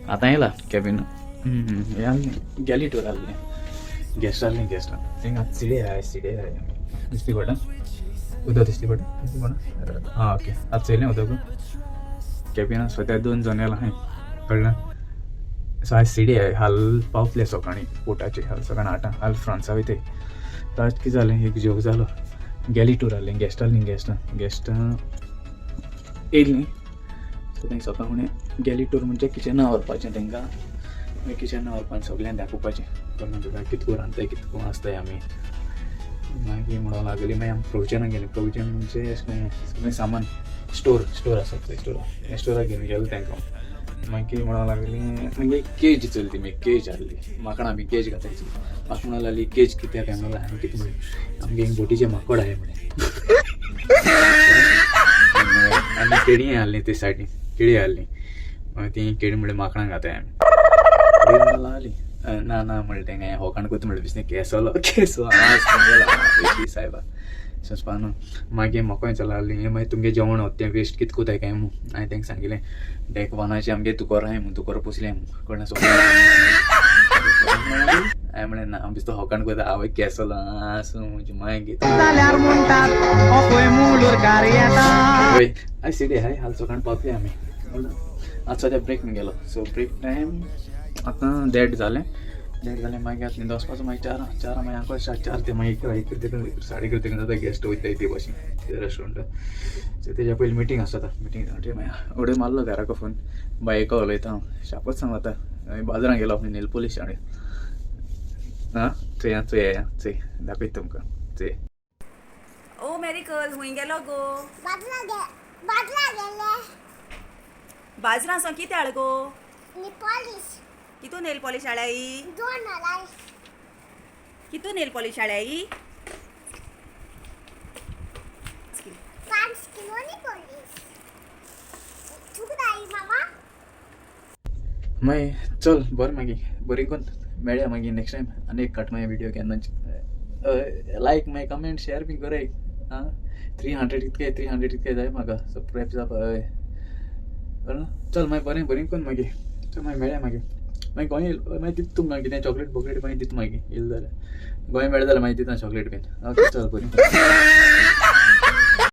आतां येयला कॅबीन गेली टूर आहलें गेस्ट आहलें गेस्ट थिंगा सिडे आहाय दिसती पडटा उदक दिसती पडटा हां ओके आतां चोयलें उदक कॅबिना सद्या 2 जण येयला हाय कळ्ळें सो आयज सिडे आहाय हाल पावतले सकाळीं पोर्टाचेर हाल सकाळीं 8 हाल फ्रांसा वयताय तर आज कितें जालें एक जोक जालो गेली टूर आहलें गेस्ट येयलीं सो तेंक सकाळ फुडें गेली टूर म्हणजे किचना व्हरपाचें तेंकां मागीर किचना व्हरपान सगळ्यांक दाखोवपाचें करून तुका कितको रांदताय कितको आसताय आमी मागीर म्हणून लागली मागीर आमी प्रोविजनाक गेलीं प्रोविजन म्हणजे सगळें सामान स्टोर आसा थंय स्टोराक घेवन गेलो तेंकां मागीर म्हणून लागली मागीर केज चलती मागीर केज आहली माकडां आमी केज घातायची म्हाका म्हणून लागली केज कित्याक काय म्हणून हांवें कितें म्हणलें आमगे एक बोटीचे माकड आहाय म्हणे आनी केळीं आहलीं ते सायडीन केळी आहलीं मागीर ती केळी म्हणल्यार माकडांक घाताय आमी लागली ना म्हणलें तेंगे होकाण कोता म्हणलें दिसलें केसो सायबा सस्पा न्हू मागीर म्हाका चला लागली मागीर तुमगे जेवण तें वेस्ट कितें कोताय काय म्हूण हांवें तेंका सांगिल्लें डेक वानाचें आमगे दुकोर आहाय म्हूण दुकोर पोसलें म्हूण कळ्ळें सो हांवें म्हणलें ना बेश्टो होकाण कोता आवय केसलो आसूं म्हणजे मागीर आयज सिडे हाय हाल सकाळ पावतले आमी आज सद्या ब्रेक गेलो सो ब्रेक टायम आतां देड जालें मागीर आतां न्हिद वचपाचो मागीर चार मागीर आंको चार ते मागीर एक साडे एक जाता गेस्ट वयताय ते भाशेन ते रेस्टॉरंटात सो तेज्या पयलीं मिटींग आसता मिटींग जावचे मागीर उडय मारलो घराको फोन बायका उलयता हांव शापोच सांग आतां हांवें बाजारांत गेलो आपली नेल पॉलिश हाडून आं चोय दाखयता तुमकां चोय ओ मेरिकल हुंय गेलो गो बाजरां सां कितें हाड गो कितू नेल पॉलिश हाडाई कितू नेल पॉलिश हाडाई मागीर चल बरें मागीर बरी करून मेळया मागीर नेक्स्ट टायम आनी एक काट मागीर विडियो केन्ना लायक मागीर कमेंट शेअर बी कर आं 300 इतके जाय म्हाका सबस्क्रायब जावपा हय चल मागीर बरें करून मागीर चल मागीर मेळया मागीर गोंय येयल मागीर दिता तुमकां कितें चॉकलेट बॉकलेट मागीर दिता मागीर येयलें जाल्यार गोंय मेळ्ळें जाल्यार मागीर दिता चॉकलेट बीन ओके चल बरें